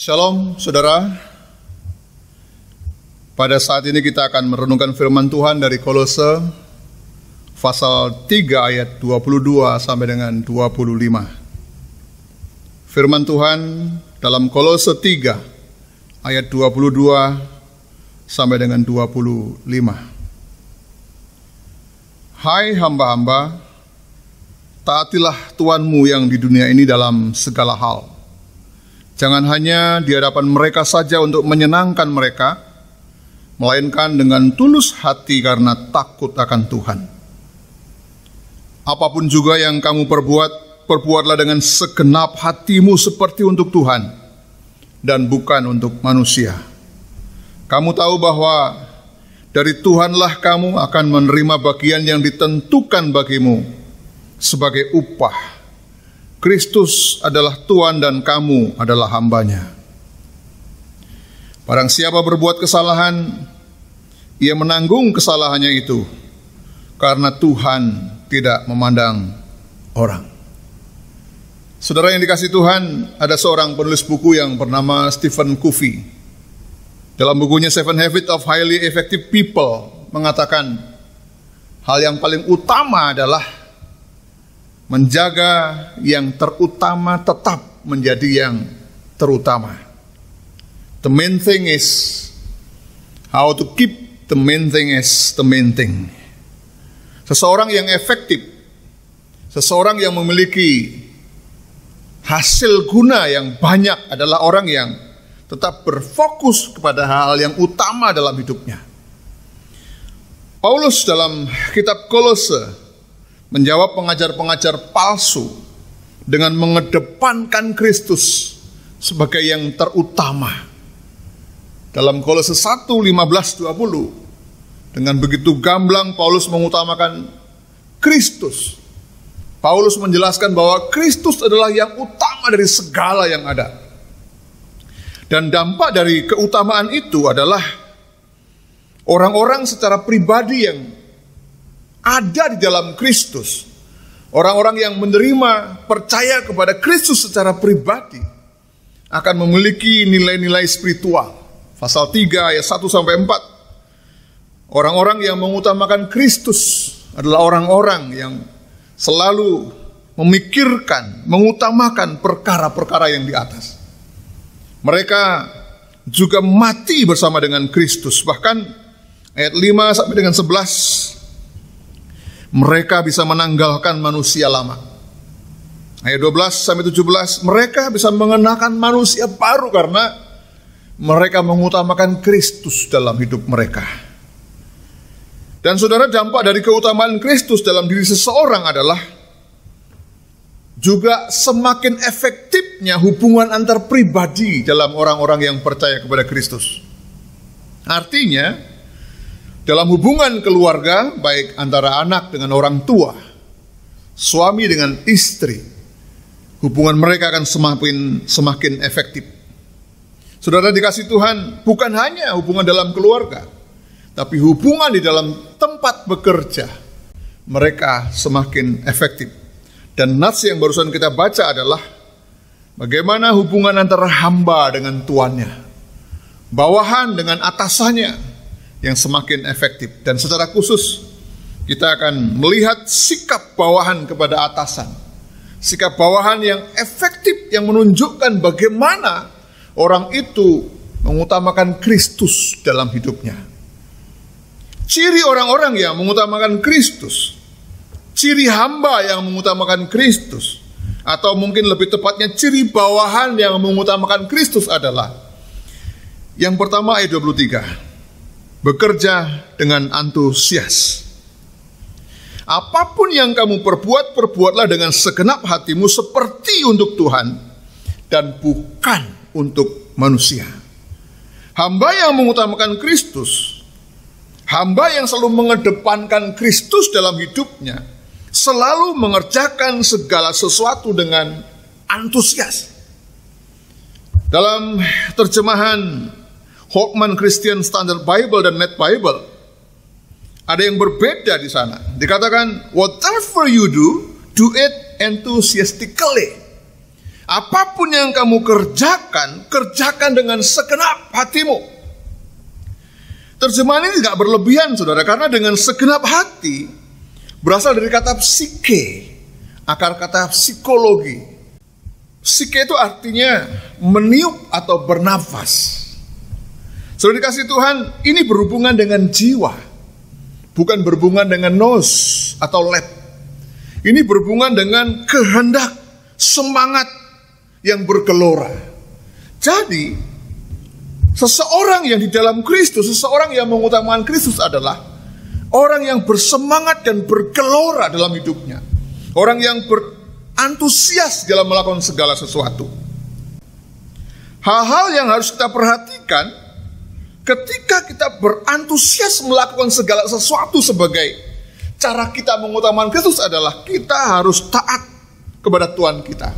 Shalom saudara. Pada saat ini kita akan merenungkan firman Tuhan dari Kolose pasal 3 ayat 22 sampai dengan 25. Firman Tuhan dalam Kolose 3 ayat 22 sampai dengan 25. Hai hamba-hamba, taatilah Tuhanmu yang di dunia ini dalam segala hal. Jangan hanya di hadapan mereka saja untuk menyenangkan mereka, melainkan dengan tulus hati karena takut akan Tuhan. Apapun juga yang kamu perbuatlah dengan segenap hatimu seperti untuk Tuhan dan bukan untuk manusia. Kamu tahu bahwa dari Tuhanlah kamu akan menerima bagian yang ditentukan bagimu sebagai upah. Kristus adalah Tuhan dan kamu adalah hambanya. Barang siapa berbuat kesalahan, ia menanggung kesalahannya itu, karena Tuhan tidak memandang orang. Saudara yang dikasihi Tuhan, ada seorang penulis buku yang bernama Stephen Covey. Dalam bukunya Seven Habits of Highly Effective People mengatakan, hal yang paling utama adalah menjaga yang terutama tetap menjadi yang terutama. The main thing is how to keep the main thing as the main thing. Seseorang yang efektif, seseorang yang memiliki hasil guna yang banyak adalah orang yang tetap berfokus kepada hal yang utama dalam hidupnya. Paulus dalam kitab Kolose menjawab pengajar-pengajar palsu dengan mengedepankan Kristus sebagai yang terutama. Dalam Kolose 1:15-20, dengan begitu gamblang Paulus mengutamakan Kristus. Paulus menjelaskan bahwa Kristus adalah yang utama dari segala yang ada. Dan dampak dari keutamaan itu adalah orang-orang secara pribadi yang ada di dalam Kristus, orang-orang yang menerima, percaya kepada Kristus secara pribadi, akan memiliki nilai-nilai spiritual. Pasal 3 ayat 1-4. Orang-orang yang mengutamakan Kristus adalah orang-orang yang selalu memikirkan, mengutamakan perkara-perkara yang di atas. Mereka juga mati bersama dengan Kristus. Bahkan ayat 5-11, mereka bisa menanggalkan manusia lama. Ayat 12-17, mereka bisa mengenakan manusia baru karena mereka mengutamakan Kristus dalam hidup mereka. Dan saudara, dampak dari keutamaan Kristus dalam diri seseorang adalah juga semakin efektifnya hubungan antar pribadi dalam orang-orang yang percaya kepada Kristus. Artinya, dalam hubungan keluarga, baik antara anak dengan orang tua, suami dengan istri, hubungan mereka akan semakin efektif. Saudara dikasihi Tuhan, bukan hanya hubungan dalam keluarga, tapi hubungan di dalam tempat bekerja, mereka semakin efektif. Dan nats yang barusan kita baca adalah bagaimana hubungan antara hamba dengan tuannya, bawahan dengan atasannya, yang semakin efektif. Dan secara khusus kita akan melihat sikap bawahan kepada atasan, sikap bawahan yang efektif, yang menunjukkan bagaimana orang itu mengutamakan Kristus dalam hidupnya. Ciri orang-orang yang mengutamakan Kristus, ciri hamba yang mengutamakan Kristus, atau mungkin lebih tepatnya ciri bawahan yang mengutamakan Kristus adalah, yang pertama ayat 23, bekerja dengan antusias. Apapun yang kamu perbuatlah dengan segenap hatimu seperti untuk Tuhan dan bukan untuk manusia. Hamba yang mengutamakan Kristus, hamba yang selalu mengedepankan Kristus dalam hidupnya, selalu mengerjakan segala sesuatu dengan antusias. Dalam terjemahan Holman Christian Standard Bible dan Net Bible, ada yang berbeda di sana. Dikatakan, whatever you do, do it enthusiastically. Apapun yang kamu kerjakan, kerjakan dengan segenap hatimu. Terjemahan ini tidak berlebihan, saudara, karena dengan segenap hati berasal dari kata psike, akar kata psikologi. Psike itu artinya meniup atau bernafas. Saudara dikasih Tuhan, ini berhubungan dengan jiwa, bukan berhubungan dengan nos atau lab. Ini berhubungan dengan kehendak, semangat yang bergelora. Jadi, seseorang yang di dalam Kristus, seseorang yang mengutamakan Kristus adalah orang yang bersemangat dan bergelora dalam hidupnya. Orang yang berantusias dalam melakukan segala sesuatu. Hal-hal yang harus kita perhatikan ketika kita berantusias melakukan segala sesuatu sebagai cara kita mengutamakan Kristus adalah kita harus taat kepada Tuhan kita.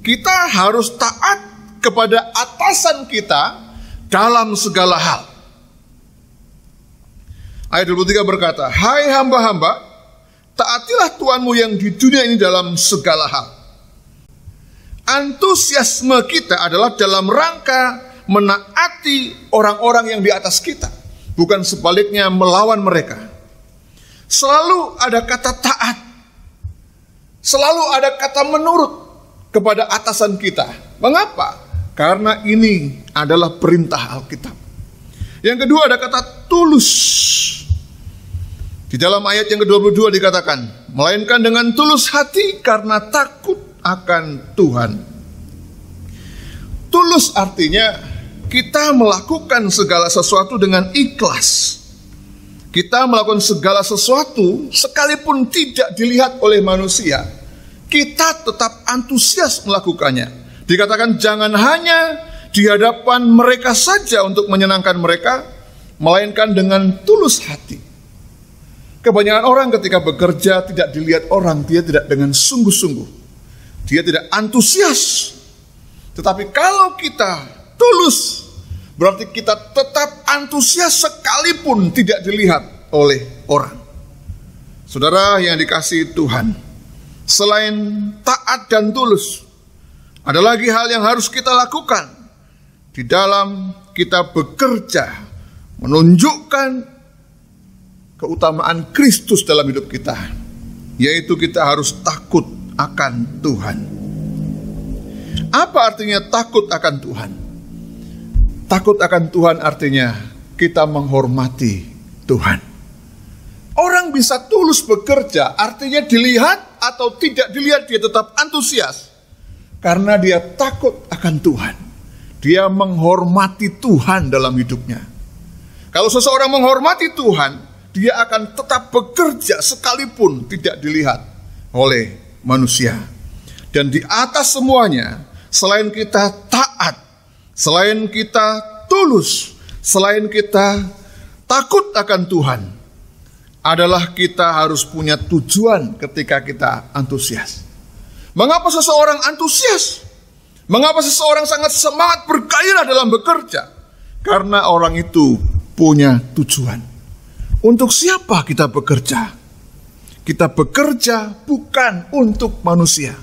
Kita harus taat kepada atasan kita dalam segala hal. Ayat 23 berkata, "Hai hamba-hamba, taatilah Tuhanmu yang di dunia ini dalam segala hal." Antusiasme kita adalah dalam rangka menaati orang-orang yang di atas kita, bukan sebaliknya melawan mereka. Selalu ada kata taat, selalu ada kata menurut kepada atasan kita. Mengapa? Karena ini adalah perintah Alkitab. Yang kedua ada kata tulus. Di dalam ayat yang ke-22 dikatakan, melainkan dengan tulus hati karena takut akan Tuhan. Tulus artinya kita melakukan segala sesuatu dengan ikhlas. Kita melakukan segala sesuatu sekalipun tidak dilihat oleh manusia, kita tetap antusias melakukannya. Dikatakan jangan hanya di hadapan mereka saja untuk menyenangkan mereka, melainkan dengan tulus hati. Kebanyakan orang ketika bekerja tidak dilihat orang, dia tidak dengan sungguh-sungguh, dia tidak antusias. Tetapi kalau kita tulus, berarti kita tetap antusias sekalipun tidak dilihat oleh orang. Saudara yang dikasihi Tuhan, selain taat dan tulus, ada lagi hal yang harus kita lakukan di dalam kita bekerja, menunjukkan keutamaan Kristus dalam hidup kita, yaitu kita harus takut akan Tuhan. Apa artinya takut akan Tuhan? Takut akan Tuhan artinya kita menghormati Tuhan. Orang bisa tulus bekerja, artinya dilihat atau tidak dilihat dia tetap antusias. Karena dia takut akan Tuhan. Dia menghormati Tuhan dalam hidupnya. Kalau seseorang menghormati Tuhan, dia akan tetap bekerja sekalipun tidak dilihat oleh manusia. Dan di atas semuanya, selain kita taat, selain kita tulus, selain kita takut akan Tuhan, adalah kita harus punya tujuan ketika kita antusias. Mengapa seseorang antusias? Mengapa seseorang sangat semangat bergairah dalam bekerja? Karena orang itu punya tujuan. Untuk siapa kita bekerja? Kita bekerja bukan untuk manusia,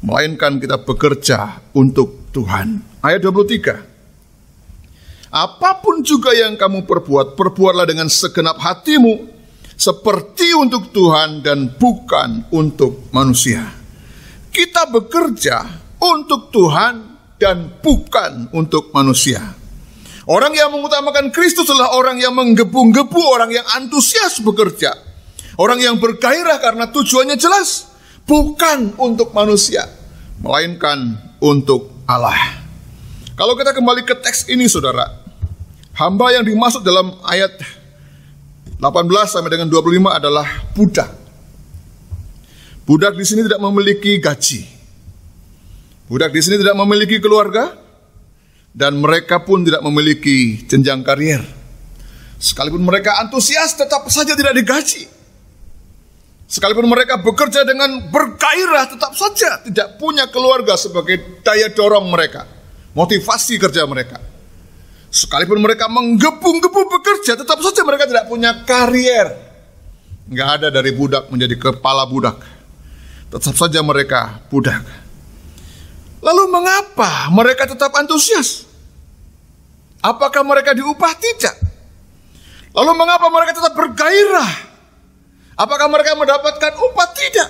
melainkan kita bekerja untuk Tuhan. Ayat 23. Apapun juga yang kamu perbuat, perbuatlah dengan segenap hatimu, seperti untuk Tuhan dan bukan untuk manusia. Kita bekerja untuk Tuhan dan bukan untuk manusia. Orang yang mengutamakan Kristus adalah orang yang menggebu-gebu, orang yang antusias bekerja. Orang yang bergairah karena tujuannya jelas, bukan untuk manusia, melainkan untuk Allah. Kalau kita kembali ke teks ini, saudara, hamba yang dimaksud dalam ayat 18 sampai dengan 25 adalah budak. Budak di sini tidak memiliki gaji. Budak di sini tidak memiliki keluarga, dan mereka pun tidak memiliki jenjang karier. Sekalipun mereka antusias, tetap saja tidak digaji. Sekalipun mereka bekerja dengan bergairah, tetap saja tidak punya keluarga sebagai daya dorong mereka, motivasi kerja mereka. Sekalipun mereka menggebu-gebu bekerja, tetap saja mereka tidak punya karier. Nggak ada dari budak menjadi kepala budak. Tetap saja mereka budak. Lalu mengapa mereka tetap antusias? Apakah mereka diupah? Tidak. Lalu mengapa mereka tetap bergairah? Apakah mereka mendapatkan upah? Tidak.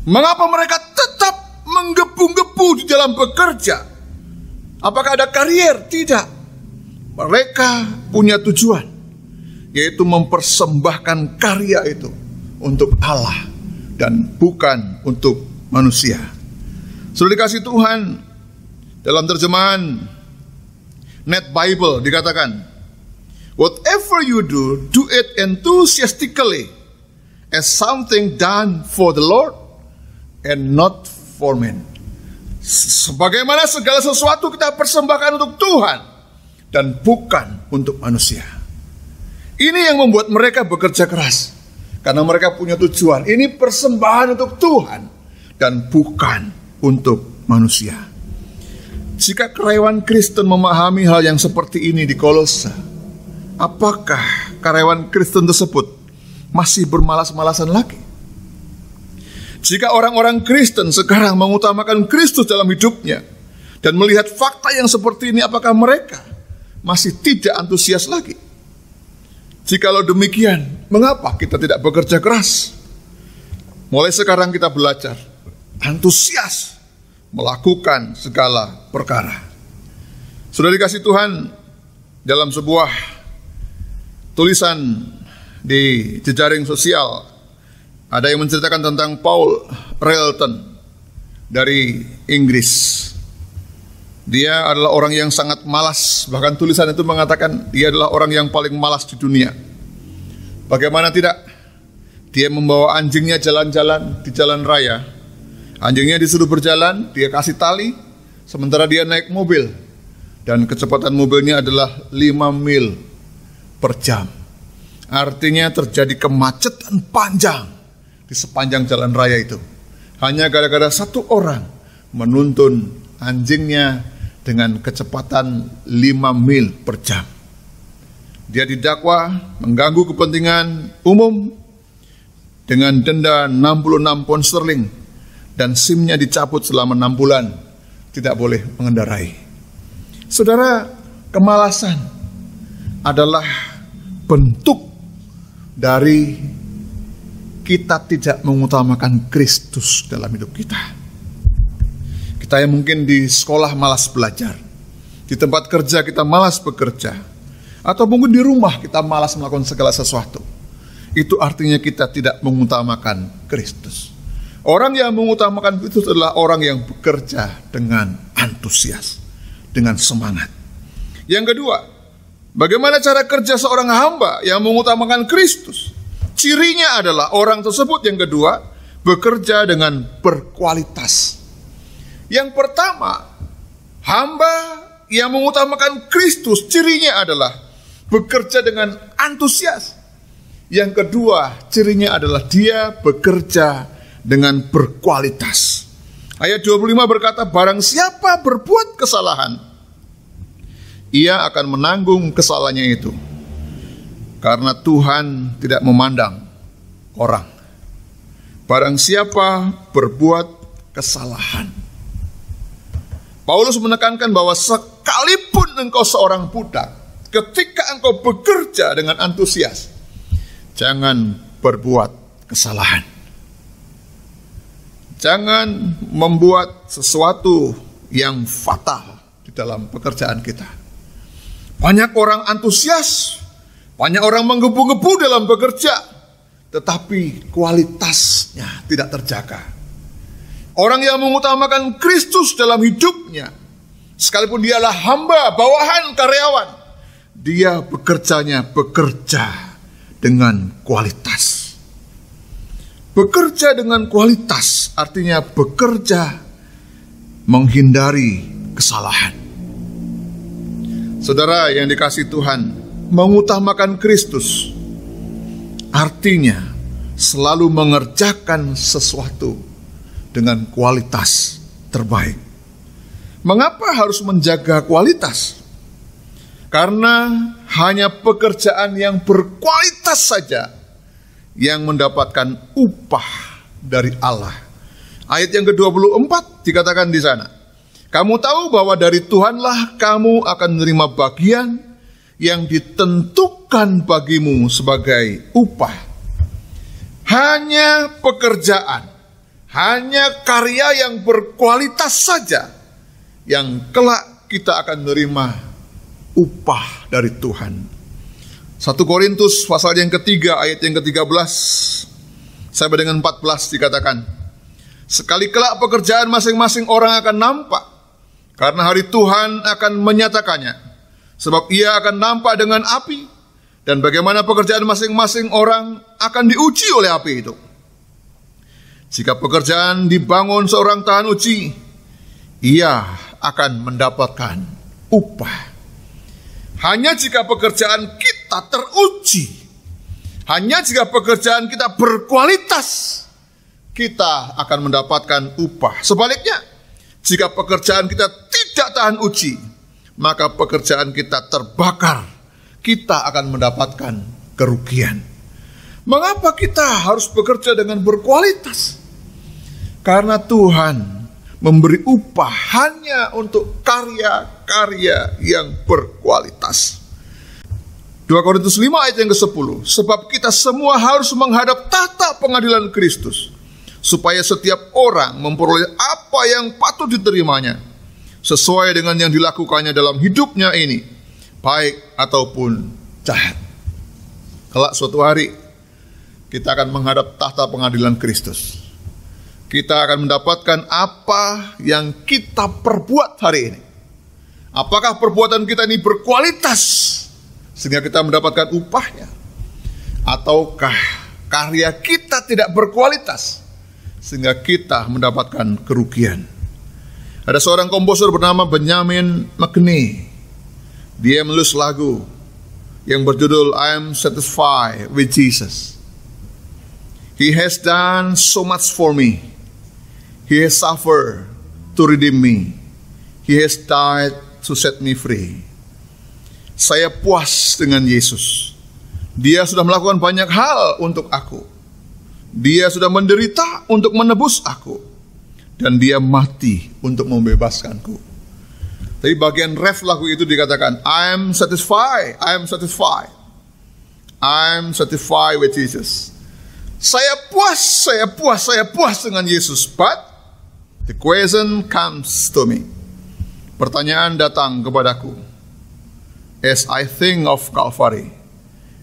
Mengapa mereka tetap menggebu-gebu di dalam bekerja? Apakah ada karier? Tidak. Mereka punya tujuan, yaitu mempersembahkan karya itu untuk Allah dan bukan untuk manusia. Sudah dikasih Tuhan, dalam terjemahan Net Bible dikatakan, whatever you do, do it enthusiastically as something done for the Lord and not for men. Sebagaimana segala sesuatu kita persembahkan untuk Tuhan dan bukan untuk manusia. Ini yang membuat mereka bekerja keras, karena mereka punya tujuan. Ini persembahan untuk Tuhan dan bukan untuk manusia. Jika karyawan Kristen memahami hal yang seperti ini di Kolose, apakah karyawan Kristen tersebut masih bermalas-malasan lagi? Jika orang-orang Kristen sekarang mengutamakan Kristus dalam hidupnya dan melihat fakta yang seperti ini, apakah mereka masih tidak antusias lagi? Jikalau demikian, mengapa kita tidak bekerja keras? Mulai sekarang kita belajar antusias melakukan segala perkara. Sudah dikasih Tuhan, dalam sebuah tulisan di jejaring sosial, ada yang menceritakan tentang Paul Relton dari Inggris. Dia adalah orang yang sangat malas. Bahkan tulisan itu mengatakan dia adalah orang yang paling malas di dunia. Bagaimana tidak? Dia membawa anjingnya jalan-jalan di jalan raya. Anjingnya disuruh berjalan, dia kasih tali, sementara dia naik mobil. Dan kecepatan mobilnya adalah 5 mil per jam. Artinya terjadi kemacetan panjang di sepanjang jalan raya itu. Hanya gara-gara satu orang menuntun anjingnya dengan kecepatan 5 mil per jam. Dia didakwa mengganggu kepentingan umum dengan denda 66 pound sterling dan SIM-nya dicabut selama 6 bulan, tidak boleh mengendarai. Saudara, kemalasan adalah bentuk dari kita tidak mengutamakan Kristus dalam hidup kita. Kita yang mungkin di sekolah malas belajar, di tempat kerja kita malas bekerja, atau mungkin di rumah kita malas melakukan segala sesuatu. Itu artinya kita tidak mengutamakan Kristus. Orang yang mengutamakan Kristus adalah orang yang bekerja dengan antusias, dengan semangat. Yang kedua, bagaimana cara kerja seorang hamba yang mengutamakan Kristus? Cirinya adalah orang tersebut yang kedua bekerja dengan berkualitas. Yang pertama, hamba yang mengutamakan Kristus, cirinya adalah bekerja dengan antusias. Yang kedua, cirinya adalah dia bekerja dengan berkualitas. Ayat 25 berkata, barang siapa berbuat kesalahan, ia akan menanggung kesalahannya itu. Karena Tuhan tidak memandang orang. Barang siapa berbuat kesalahan. Paulus menekankan bahwa sekalipun engkau seorang budak, ketika engkau bekerja dengan antusias, jangan berbuat kesalahan. Jangan membuat sesuatu yang fatal di dalam pekerjaan kita. Banyak orang antusias, banyak orang menggebu-gebu dalam bekerja, tetapi kualitasnya tidak terjaga. Orang yang mengutamakan Kristus dalam hidupnya, sekalipun dialah hamba, bawahan, karyawan, dia bekerja dengan kualitas. Bekerja dengan kualitas artinya bekerja menghindari kesalahan. Saudara yang dikasihi Tuhan, mengutamakan Kristus artinya selalu mengerjakan sesuatu dengan kualitas terbaik. Mengapa harus menjaga kualitas? Karena hanya pekerjaan yang berkualitas saja yang mendapatkan upah dari Allah. Ayat yang ke-24 dikatakan di sana, Kamu tahu bahwa dari Tuhanlah kamu akan menerima bagian yang ditentukan bagimu sebagai upah. Hanya pekerjaan, hanya karya yang berkualitas saja yang kelak kita akan menerima upah dari Tuhan. 1 Korintus pasal yang ketiga ayat yang ke-13 sampai dengan 14 dikatakan, sekali kelak pekerjaan masing-masing orang akan nampak, karena hari Tuhan akan menyatakannya. Sebab ia akan nampak dengan api, dan bagaimana pekerjaan masing-masing orang akan diuji oleh api itu. Jika pekerjaan dibangun seorang tahan uji, ia akan mendapatkan upah. Hanya jika pekerjaan kita teruji, hanya jika pekerjaan kita berkualitas, kita akan mendapatkan upah. Sebaliknya, jika pekerjaan kita tidak tahan uji, maka pekerjaan kita terbakar, kita akan mendapatkan kerugian. Mengapa kita harus bekerja dengan berkualitas? Karena Tuhan memberi upah hanya untuk karya-karya yang berkualitas. 2 Korintus 5 ayat yang ke-10, sebab kita semua harus menghadap tahta pengadilan Kristus, supaya setiap orang memperoleh apa yang patut diterimanya, sesuai dengan yang dilakukannya dalam hidupnya ini, baik ataupun jahat. Kelak suatu hari, kita akan menghadap tahta pengadilan Kristus. Kita akan mendapatkan apa yang kita perbuat hari ini. Apakah perbuatan kita ini berkualitas, sehingga kita mendapatkan upahnya? Ataukah karya kita tidak berkualitas, sehingga kita mendapatkan kerugian? Ada seorang komposer bernama Benjamin McNee. Dia menulis lagu yang berjudul I Am Satisfied with Jesus. He has done so much for me. He has suffered to redeem me. He has died to set me free. Saya puas dengan Yesus. Dia sudah melakukan banyak hal untuk aku. Dia sudah menderita untuk menebus aku. Dan dia mati untuk membebaskanku. Tapi bagian ref lagu itu dikatakan, I am satisfied, I am satisfied. I am satisfied with Jesus. Saya puas dengan Yesus. But the question comes to me. Pertanyaan datang kepadaku. As I think of Calvary,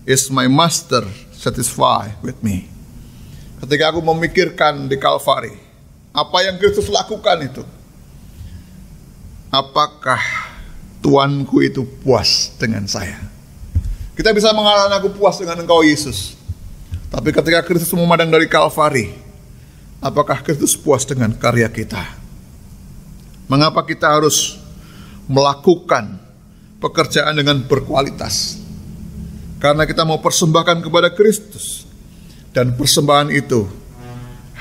is my master satisfied with me? Ketika aku memikirkan di Calvary, apa yang Kristus lakukan itu, apakah Tuanku itu puas dengan saya? Kita bisa mengatakan aku puas dengan engkau Yesus, tapi ketika Kristus memandang dari Calvary, apakah Kristus puas dengan karya kita? Mengapa kita harus melakukan pekerjaan dengan berkualitas? Karena kita mau persembahkan kepada Kristus, dan persembahan itu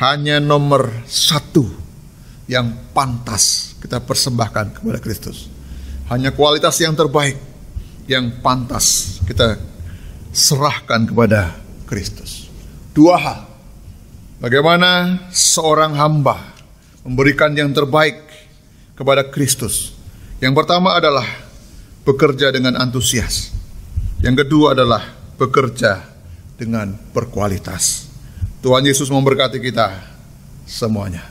hanya nomor 1 yang pantas kita persembahkan kepada Kristus. Hanya kualitas yang terbaik yang pantas kita serahkan kepada Kristus. 2 hal. Bagaimana seorang hamba memberikan yang terbaik kepada Kristus. Yang pertama adalah bekerja dengan antusias. Yang kedua adalah bekerja dengan berkualitas. Tuhan Yesus memberkati kita semuanya.